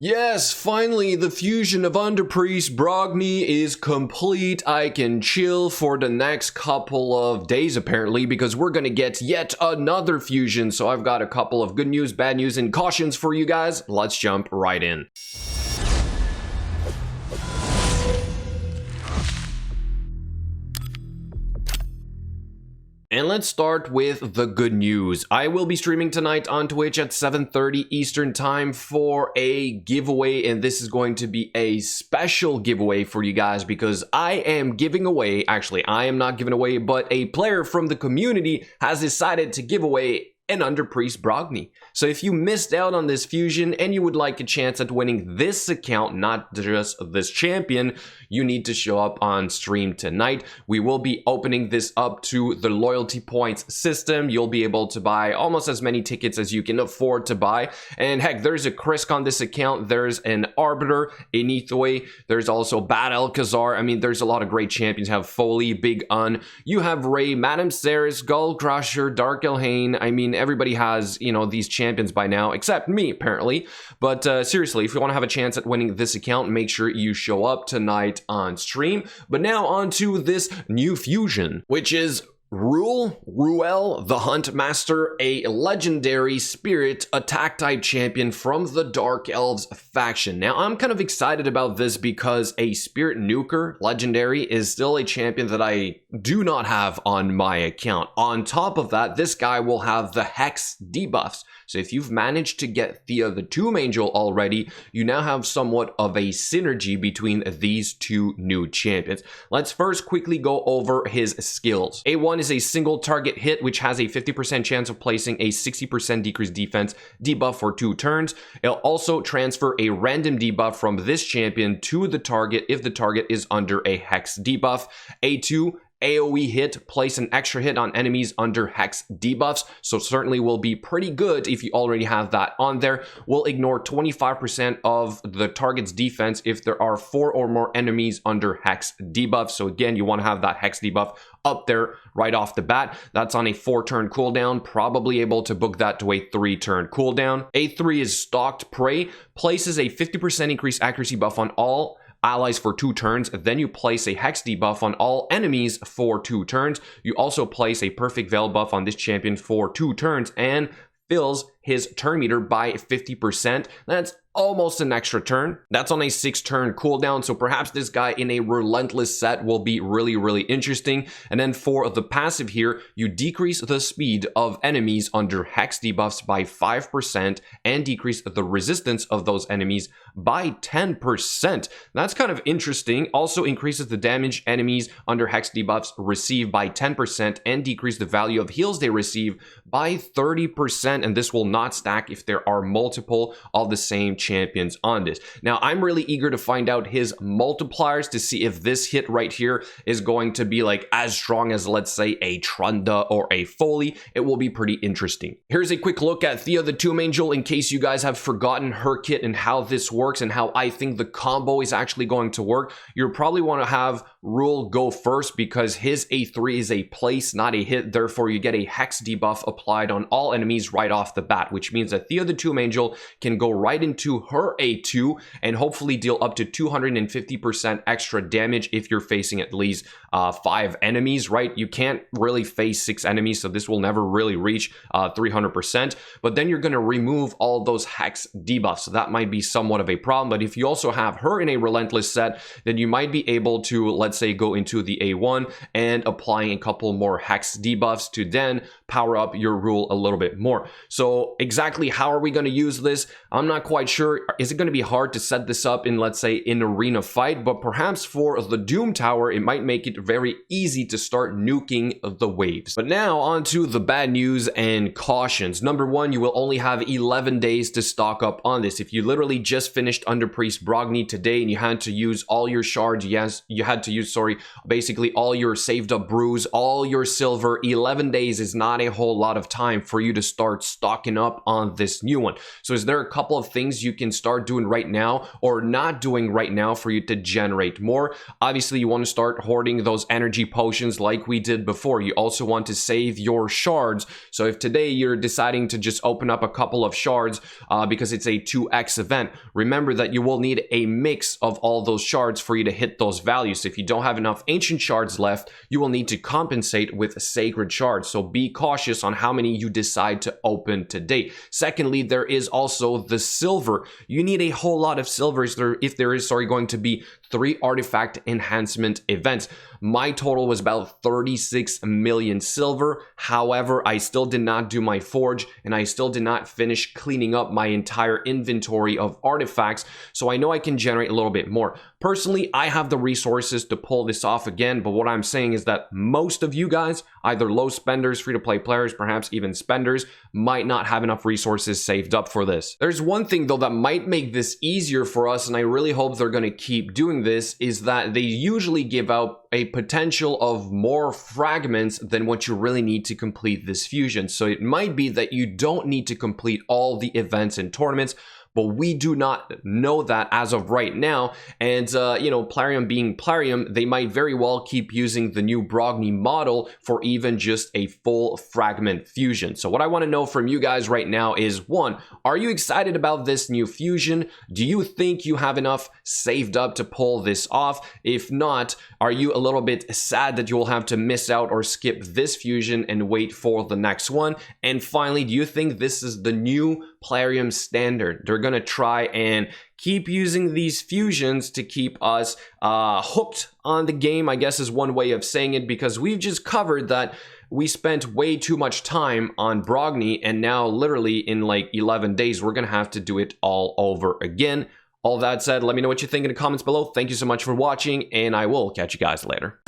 Yes, finally, the fusion of Underpriest Brogni is complete. I can chill for the next couple of days, apparently, because we're gonna get yet another fusion. So I've got a couple of good news, bad news, and cautions for you guys. Let's jump right in. And let's start with the good news. I will be streaming tonight on Twitch at 7:30 Eastern time for a giveaway, and this is going to be a special giveaway for you guys because I am giving away, actually I am not giving away, but a player from the community has decided to give away an Underpriest Brogni. So if you missed out on this fusion and you would like a chance at winning this account, not just this champion, you need to show up on stream tonight. We will be opening this up to the loyalty points system. You'll be able to buy almost as many tickets as you can afford to buy. And heck, there's a Krisk on this account. There's an Arbiter, a Nithoi. There's also Bad Alcazar. I mean, there's a lot of great champions. You have Foley, Big Un. You have Ray, Madame Ceres, Gull Crusher, Dark Elhane. I mean, everybody has, you know, these champions by now, except me, apparently. But seriously, if you want to have a chance at winning this account, make sure you show up tonight on stream. But now on to this new fusion, which is Ruel The Huntmaster, a legendary spirit attack type champion from the Dark Elves faction. Now, I'm kind of excited about this because a spirit nuker legendary is still a champion that I do not have on my account. On top of that, this guy will have the Hex debuffs. So if you've managed to get Thea the Tomb Angel already, you now have somewhat of a synergy between these two new champions. Let's first quickly go over his skills. A1 is a single target hit, which has a 50% chance of placing a 60% decreased defense debuff for 2 turns. It'll also transfer a random debuff from this champion to the target if the target is under a Hex debuff. A2, AoE hit, place an extra hit on enemies under Hex debuffs, so certainly will be pretty good if you already have that on there. Will ignore 25% of the target's defense if there are 4 or more enemies under Hex debuffs. So again, you want to have that Hex debuff up there right off the bat. That's on a 4-turn cooldown, probably able to book that to a 3-turn cooldown. A3 is Stalked Prey, places a 50% increased accuracy buff on all allies for 2 turns. Then you place a Hex debuff on all enemies for 2 turns. You also place a Perfect Veil buff on this champion for 2 turns and fills his turn meter by 50%. That's almost an extra turn. That's on a 6-turn cooldown, so perhaps this guy in a relentless set will be really interesting. And then for the passive here, you decrease the speed of enemies under Hex debuffs by 5% and decrease the resistance of those enemies by 10%. That's kind of interesting. Also increases the damage enemies under Hex debuffs receive by 10% and decrease the value of heals they receive by 30%, and this will not stack if there are multiple of the same champions on this. Now, I'm really eager to find out his multipliers to see if this hit right here is going to be like as strong as, let's say, a Trunda or a Foley. It will be pretty interesting. Here's a quick look at Thea the Tomb Angel in case you guys have forgotten her kit and how this works and how I think the combo is actually going to work. You'll probably want to have Ruel go first because his A3 is a place, not a hit. Therefore, you get a Hex debuff applied on all enemies right off the bat, which means that Thea the Tomb Angel can go right into her A2 and hopefully deal up to 250% extra damage if you're facing at least 5 enemies, right? You can't really face 6 enemies, so this will never really reach 300%, but then you're going to remove all those Hex debuffs, so that might be somewhat of a problem. But if you also have her in a relentless set, then you might be able to, let's say, go into the A1 and applying a couple more Hex debuffs to then power up your Ruel a little bit more. So exactly how are we going to use this? I'm not quite sure. Is it going to be hard to set this up in, let's say, an arena fight? But perhaps for the Doom Tower, it might make it very easy to start nuking the waves. But now on to the bad news and cautions. Number 1, you will only have 11 days to stock up on this. If you literally just finished Underpriest Brogni today and you had to use all your shards, yes, you had to use, basically all your saved up brews, all your silver. 11 days is not a whole lot of time for you to start stocking up on this new one. So is there a couple of things you can start doing right now or not doing right now for you to generate more? Obviously, you want to start hoarding those energy potions like we did before. You also want to save your shards. So if today you're deciding to just open up a couple of shards because it's a 2x event, remember that you will need a mix of all those shards for you to hit those values. If you don't have enough ancient shards left, you will need to compensate with sacred shards. So be cautious on how many you decide to open today. Secondly, there is also the silver. You need a whole lot of silver if there is going to be 3 artifact enhancement events. My total was about 36 million silver. However, I still did not do my forge, and I still did not finish cleaning up my entire inventory of artifacts, so I know I can generate a little bit more. Personally, I have the resources to pull this off again, but what I'm saying is that most of you guys, either low spenders, free-to-play players, perhaps even spenders, might not have enough resources saved up for this. There's one thing though that might make this easier for us, and I really hope they're going to keep doing this, is that they usually give out a potential of more fragments than what you really need to complete this fusion. So it might be that you don't need to complete all the events and tournaments, but we do not know that as of right now. And, you know, Plarium being Plarium, they might very well keep using the new Brogni model for even just a full fragment fusion. So what I want to know from you guys right now is, 1, are you excited about this new fusion? Do you think you have enough saved up to pull this off? If not, are you a little bit sad that you will have to miss out or skip this fusion and wait for the next one? And finally, do you think this is the new Plarium standard? They're going to try and keep using these fusions to keep us hooked on the game, I guess is one way of saying it, because we've just covered that we spent way too much time on Brogni, and now literally in like 11 days, we're going to have to do it all over again. All that said, let me know what you think in the comments below. Thank you so much for watching, and I will catch you guys later.